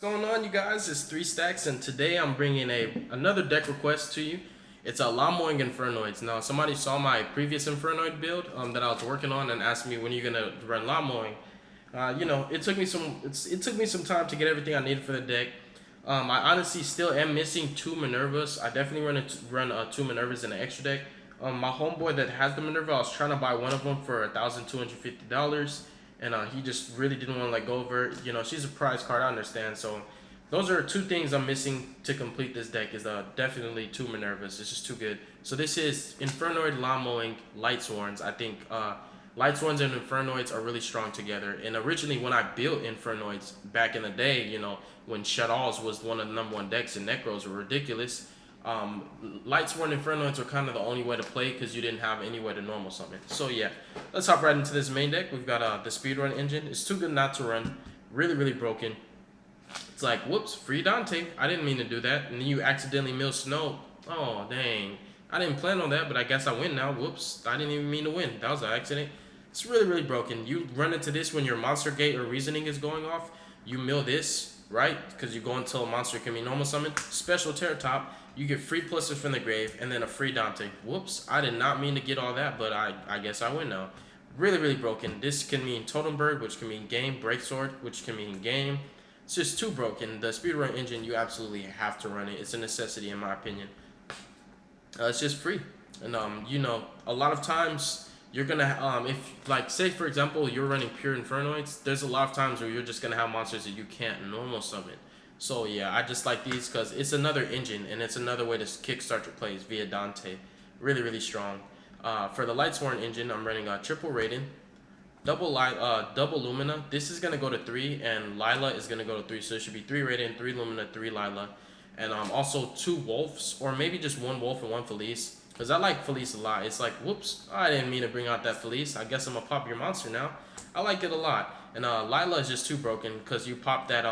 What's going on, you guys? It's 3 Stacks, and today I'm bringing another deck request to you. It's a LAWNMOWING Infernoids. Now, somebody saw my previous Infernoid build that I was working on and asked me when you're gonna run LAWNMOWING. It took me some time to get everything I needed for the deck. I honestly still am missing two Minervas. I definitely run two Minervas in an extra deck. My homeboy that has the Minerva, I was trying to buy one of them for $1,250, and he just really didn't want to let go of her. She's a prize card, I understand. So those are two things I'm missing to complete this deck. Is definitely two Minervas. It's just too good. So this is Infernoid, LAWNMOWING, Lightsworns. I think Lightsworns and Infernoids are really strong together. And originally, when I built Infernoids back in the day, when Shaddolls was one of the #1 decks and Necros were ridiculous, Lightsworn Infernoids were kind of the only way to play because you didn't have any way to normal summon. So yeah, let's hop right into this main deck. We've got the speedrun engine. It's too good not to run. Really, really broken. It's like, whoops, free Dante. I didn't mean to do that. And then you accidentally mill Snow. Oh, dang. I didn't plan on that, but I guess I win now. Whoops, I didn't even mean to win. That was an accident. It's really, really broken. You run into this when your monster gate or reasoning is going off. You mill this, right? Because you go until a monster can be normal summoned. Special Terror Top. You get free pluses from the grave and then a free Dante. Whoops, I did not mean to get all that, but I guess I win now. Really, really broken. This can mean Totemberg, which can mean game. Breaksword, which can mean game. It's just too broken. The speedrun engine, you absolutely have to run it. It's a necessity in my opinion. It's just free. And a lot of times you're gonna if, like, say for example you're running pure Infernoids, there's a lot of times where you're just gonna have monsters that you can't normal summon. So yeah, I just like these because it's another engine and it's another way to kickstart your plays via Dante. Really, really strong. For the Lightsworn engine, I'm running a triple Raiden, double Lumina. This is gonna go to 3, and Lila is gonna go to 3. So it should be 3 Raiden, 3 Lumina, 3 Lila, and also 2 Wolves, or maybe just 1 Wolf and 1 Felice. Because I like Felice a lot. It's like, whoops, I didn't mean to bring out that Felice. I guess I'm gonna pop your monster now. I like it a lot. And Lila is just too broken because you pop that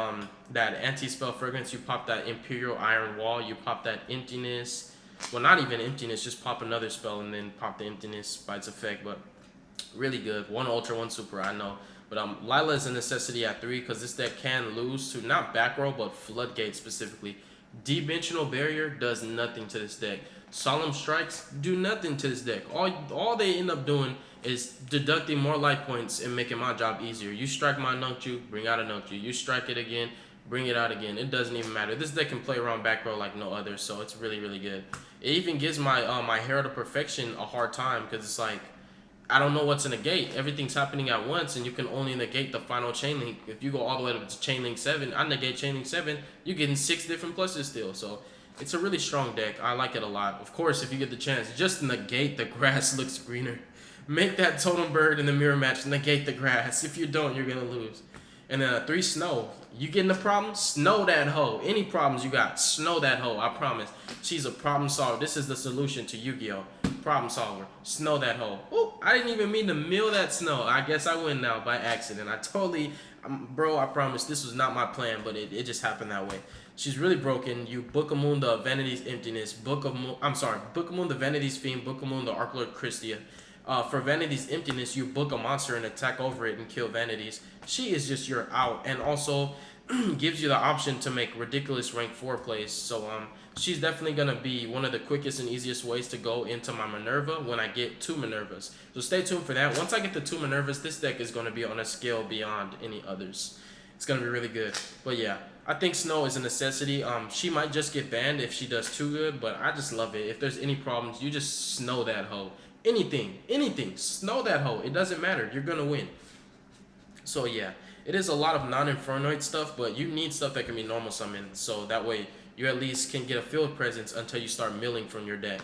anti-spell fragrance, you pop that Imperial Iron Wall, you pop that emptiness. Well, not even emptiness, just pop another spell and then pop the emptiness by its effect. But really good. 1 ultra, 1 super, I know. But Lila is a necessity at 3 because this deck can lose to not back row but floodgate specifically. Dimensional Barrier does nothing to this deck. Solemn Strikes do nothing to this deck. All they end up doing is deducting more life points and making my job easier. You strike my Nunchu, bring out a Nunchu. You strike it again, bring it out again. It doesn't even matter. This deck can play around back row like no other, so it's really, really good. It even gives my Herald of Perfection a hard time because it's like, I don't know what's in the gate. Everything's happening at once, and you can only negate the final chain link. If you go all the way to chain link 7, I negate chain link 7, you're getting 6 different pluses still. So it's a really strong deck. I like it a lot. Of course, if you get the chance, just negate the grass looks greener. Make that totem bird in the mirror match negate the grass. If you don't, you're gonna lose. And then 3 Snow. You getting a problem? Snow that hoe. Any problems you got, snow that hoe. I promise. She's a problem solver. This is the solution to Yu-Gi-Oh! Problem solver. Snow that hoe. Oh, I didn't even mean to mill that snow. I guess I win now by accident. Bro, I promise this was not my plan, but it just happened that way. She's really broken. You Book of Moon the Vanity's Emptiness. Book of Moon the Vanity's Fiend. Book of Moon the Arclord Christia. For Vanity's Emptiness, you book a monster and attack over it and kill Vanities. She is just your out, and also gives you the option to make ridiculous rank 4 plays. So she's definitely gonna be one of the quickest and easiest ways to go into my Minerva when I get 2 Minervas. So stay tuned for that. Once I get the 2 Minervas, this deck is gonna be on a scale beyond any others. It's gonna be really good. But yeah, I think Snow is a necessity. She might just get banned if she does too good, but I just love it. If there's any problems, you just snow that hoe. Anything, snow that hoe. It doesn't matter. You're gonna win. So yeah, it is a lot of non-Infernoid stuff, but you need stuff that can be normal summoned, so that way you at least can get a field presence until you start milling from your deck.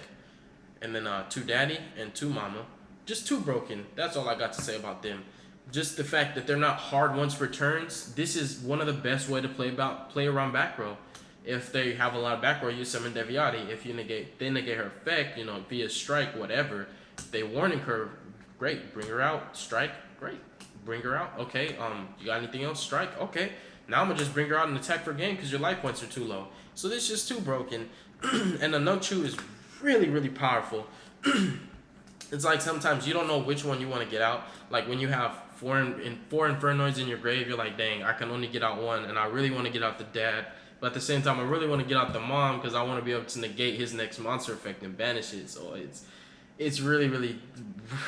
And then 2 Daddy and 2 Mama. Just too broken. That's all I got to say about them. Just the fact that they're not hard once for turns. This is one of the best way to play around back row. If they have a lot of back row, you summon Deviati. If you negate her effect, via strike, whatever. They warning curve, great. Bring her out. Strike, great. Bring her out. Okay. You got anything else? Strike. Okay. Now I'm gonna just bring her out and attack for game because your life points are too low. So this is just too broken. And the Nunchu is really, really powerful. It's like sometimes you don't know which one you want to get out. Like when you have four Infernoids in your grave, you're like, dang, I can only get out one, and I really want to get out the dad. But at the same time, I really want to get out the mom because I want to be able to negate his next monster effect and banish it. So it's really, really,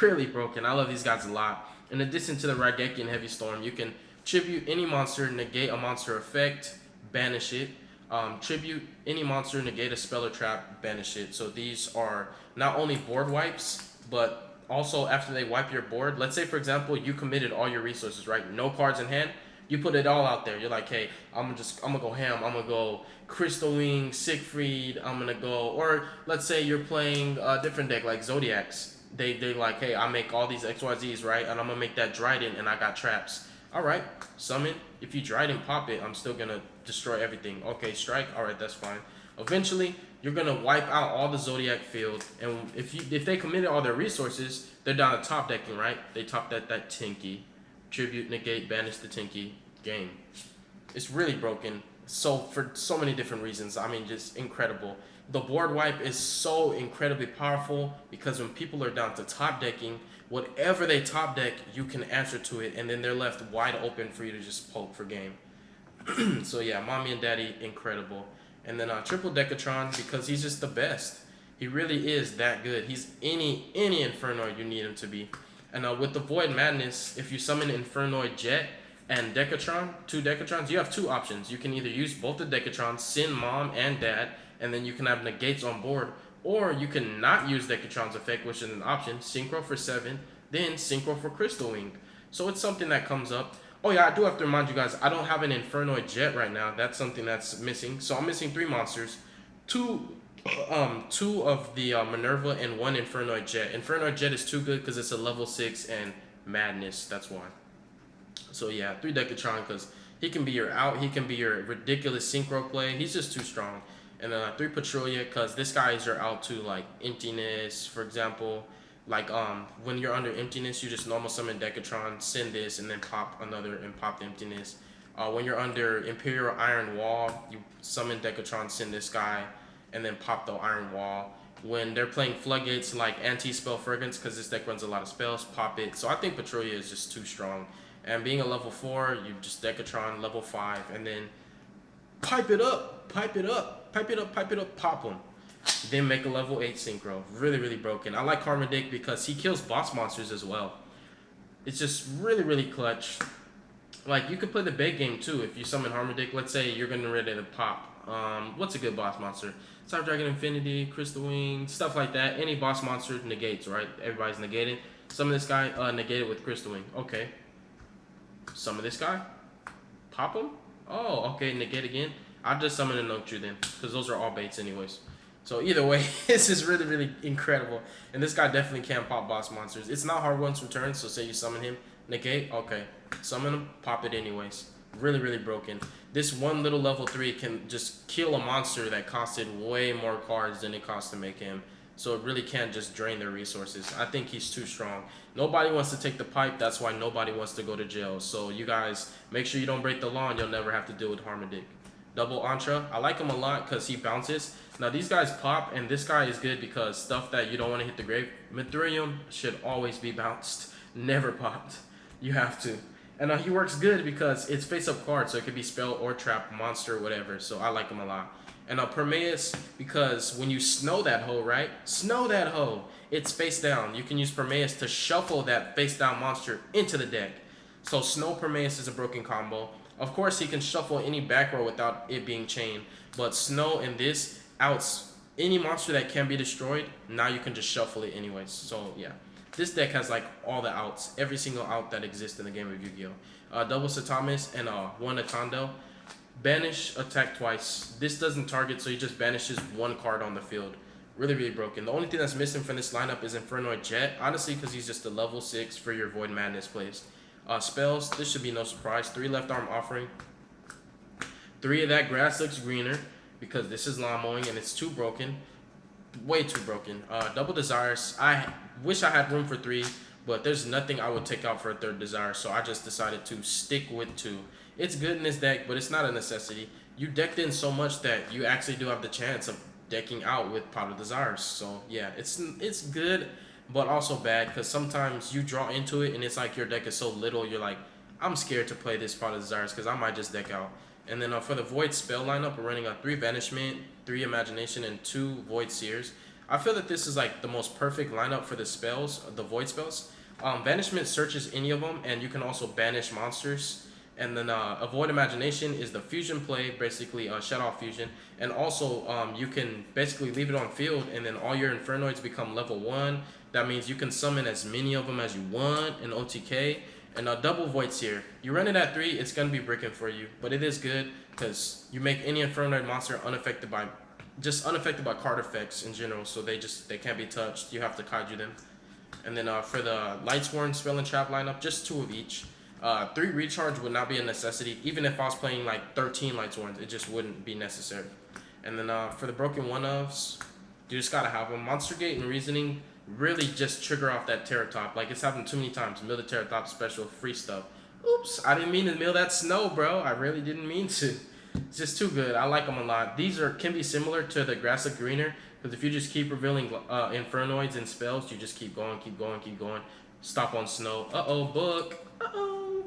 really broken. I love these guys a lot. In addition to the Raigeki and Heavy Storm, you can tribute any monster, negate a monster effect, banish it. Tribute any monster, negate a spell or trap, banish it. So these are not only board wipes, but also after they wipe your board. Let's say, for example, you committed all your resources, right? No cards in hand. You put it all out there. You're like, hey, I'm gonna go ham. I'm gonna go Crystal Wing, Siegfried. I'm gonna go, or let's say you're playing a different deck like Zodiacs. They like, hey, I make all these XYZs, right? And I'm gonna make that Dryden, and I got traps. All right, summon. If you Dryden pop it, I'm still gonna destroy everything. Okay, strike. All right, that's fine. Eventually, you're gonna wipe out all the Zodiac field, and if they committed all their resources, they're down to top decking, right? They top that Tinky. Tribute, negate, banish the Tinky, game. It's really broken. So for so many different reasons. I mean, just incredible. The board wipe is so incredibly powerful because when people are down to top decking, whatever they top deck, you can answer to it, and then they're left wide open for you to just poke for game. So yeah, mommy and daddy, incredible. And then triple Decatron because he's just the best. He really is that good. He's any Infernoid you need him to be. And with the Void Madness, if you summon Infernoid Jet and Decatron, two Decatrons, you have two options. You can either use both the Decatrons, send mom and dad, and then you can have negates on board. Or you can not use Decatron's effect, which is an option, Synchro for 7, then Synchro for Crystal Wing. So it's something that comes up. Oh yeah, I do have to remind you guys, I don't have an Infernoid Jet right now. That's something that's missing. So I'm missing 3 monsters. Two of the Minerva and 1 Infernoid Jet. Infernoid Jet is too good because it's a level 6 and Madness. That's why. So yeah, 3 Decatron because he can be your out. He can be your ridiculous synchro play. He's just too strong. And 3 Patrouilla because this guy is your out too. Like Emptiness, for example. Like when you're under Emptiness, you just normal summon Decatron, send this, and then pop another and pop the Emptiness. When you're under Imperial Iron Wall, you summon Decatron, send this guy, and then pop the Iron Wall. When they're playing Floodgates like Anti-Spell Fragrance, because this deck runs a lot of spells, pop it. So I think Patrouilla is just too strong. And being a level 4, you just Decatron, level 5, and then pipe it up, pop them. Then make a level 8 Synchro. Really, really broken. I like Harmonic because he kills boss monsters as well. It's just really, really clutch. Like, you could play the bait game too if you summon Harmonic. Let's say you're gonna ready to pop. What's a good boss monster? Cyber Dragon Infinity, Crystal Wing, stuff like that. Any boss monster negates, right? Everybody's negated. Summon this guy, negated with Crystal Wing. Okay. Summon this guy. Pop him. Oh, okay. Negate again. I'll just summon a Noctu then, because those are all baits anyways. So either way, this is really, really incredible. And this guy definitely can pop boss monsters. It's not hard once return, so say you summon him, negate, okay. Summon him, pop it anyways. Really, really broken. This one little level 3 can just kill a monster that costed way more cards than it cost to make him. So it really can't just drain their resources. I think he's too strong. Nobody wants to take the pipe, that's why nobody wants to go to jail. So you guys, make sure you don't break the law and you'll never have to deal with Harmonic. Double Antra, I like him a lot because he bounces. Now these guys pop, and this guy is good because stuff that you don't want to hit the grave. Mithrilium should always be bounced, never popped. You have to. And he works good because it's face-up card, so it could be spell or trap, monster, whatever. So I like him a lot. And Permeus, because when you snow that hoe, right? Snow that hoe. It's face down. You can use Permeus to shuffle that face down monster into the deck. So Snow Permeus is a broken combo. Of course, he can shuffle any back row without it being chained. But Snow and this outs any monster that can be destroyed. Now you can just shuffle it anyways. So yeah, this deck has like all the outs, every single out that exists in the game of Yu-Gi-Oh. Double Satamis and 1 Atando. Banish, attack twice. This doesn't target, so he just banishes 1 card on the field. Really, really broken. The only thing that's missing from this lineup is Infernoid Jet. Honestly, because he's just a level 6 for your Void Madness plays. Spells, this should be no surprise. 3 Left Arm Offering. 3 of that grass looks greener because this is lawn mowing and it's too broken. Way too broken. Double Desires. I wish I had room for 3, but there's nothing I would take out for a 3rd Desire, so I just decided to stick with 2. It's good in this deck, but it's not a necessity. You decked in so much that you actually do have the chance of decking out with Pot of Desires. So yeah, it's good. but also bad because sometimes you draw into it and it's like your deck is so little, you're like, I'm scared to play this Pot of Desires because I might just deck out. And then for the Void spell lineup, we're running a 3 Banishment, 3 Imagination, and 2 Void Seers. I feel that this is like the most perfect lineup for the spells, the Void spells. Banishment searches any of them, and you can also banish monsters. And then Avoid Imagination is the fusion play, basically shut off fusion. And also you can basically leave it on field, and then all your Infernoids become level 1. That means you can summon as many of them as you want in OTK. And double Voids here. You run it at 3, it's going to be bricking for you. But it is good because you make any Infernoid monster unaffected by card effects in general. So they can't be touched. You have to kaiju them. And then for the Lightsworn, Spell, and Trap lineup, just 2 of each. 3 recharge would not be a necessity. Even if I was playing like 13 Lightsworns, it just wouldn't be necessary. And then for the broken 1-ofs, you just gotta have them. Monster Gate and Reasoning really just trigger off that Terror Top. Like, it's happened too many times. Mill the Terror Top special, free stuff. Oops, I didn't mean to mill that snow, bro. I really didn't mean to. It's just too good. I like them a lot. These can be similar to the Grass of Greener, because if you just keep revealing Infernoids and spells, you just keep going, keep going, keep going. Stop on snow. Uh-oh, book. Uh-oh.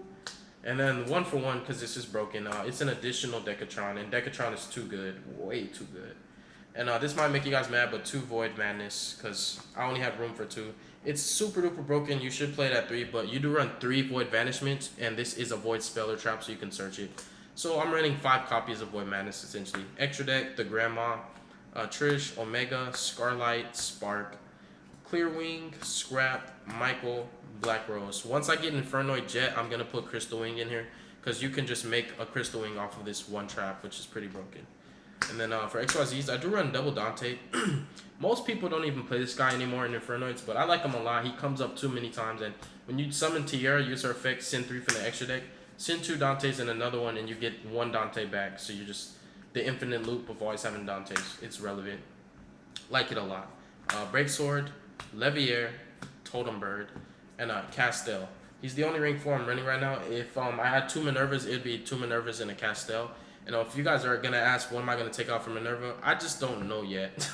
And then 1-for-1, because this is broken. It's an additional Decatron, and Decatron is too good. Way too good. And this might make you guys mad, but 2 Void Madness, because I only have room for 2. It's super duper broken. You should play it at 3, but you do run 3 Void Banishments, and this is a Void Spell or Trap, so you can search it. So I'm running 5 copies of Void Madness, essentially. Extra deck, the Grandma, Trish, Omega, Scarlight, Spark, Clearwing, Scrap, Michael, Black Rose. Once I get Infernoid Jet, I'm going to put Crystal Wing in here, because you can just make a Crystal Wing off of this one trap, which is pretty broken. And then for XYZs, I do run double Dante. Most people don't even play this guy anymore in Infernoids, but I like him a lot. He comes up too many times, and when you summon Tierra, use her effect, send 3 from the extra deck, send 2 Dantes and another one, and you get 1 Dante back. So you just, the infinite loop of always having Dantes. It's relevant. Like it a lot. Breaksword, Leviair, Totem Bird, and Castel. He's the only rank 4 I'm running right now. If I had 2 Minervas, it'd be 2 Minervas and a Castel. You know, if you guys are gonna ask what am I gonna take out from Minerva, I just don't know yet.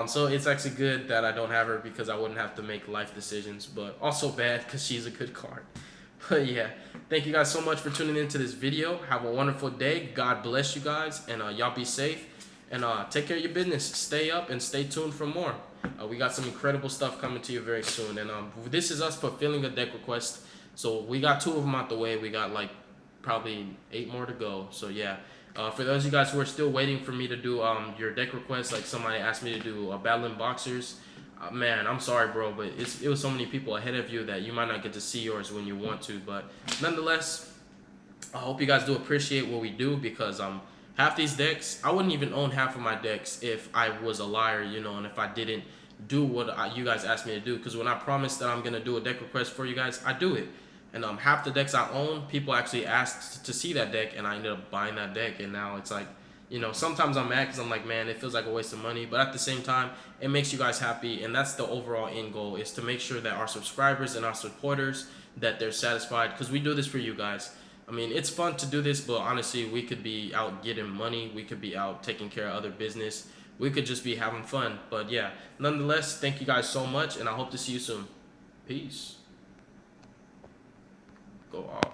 So it's actually good that I don't have her, because I wouldn't have to make life decisions, but also bad because she's a good card. But yeah, thank you guys so much for tuning into this video. Have a wonderful day. God bless you guys, and y'all be safe, and take care of your business. Stay up and stay tuned for more. We got some incredible stuff coming to you very soon, and this is us fulfilling a deck request. So we got 2 of them out the way. We got like probably 8 more to go. So yeah, for those of you guys who are still waiting for me to do your deck requests, like somebody asked me to do Battling Boxers, man, I'm sorry, bro, but it was so many people ahead of you that you might not get to see yours when you want to. But nonetheless, I hope you guys do appreciate what we do, because half these decks, I wouldn't even own half of my decks if I was a liar, you know, and if I didn't do what you guys asked me to do. Because when I promise that I'm gonna do a deck request for you guys, I do it. And half the decks I own, people actually asked to see that deck, and I ended up buying that deck. And now it's like, you know, sometimes I'm mad because I'm like, man, it feels like a waste of money. But at the same time, it makes you guys happy. And that's the overall end goal, is to make sure that our subscribers and our supporters, that they're satisfied, because we do this for you guys. I mean, it's fun to do this, but honestly, we could be out getting money. We could be out taking care of other business. We could just be having fun. But yeah, nonetheless, thank you guys so much, and I hope to see you soon. Peace. Go off.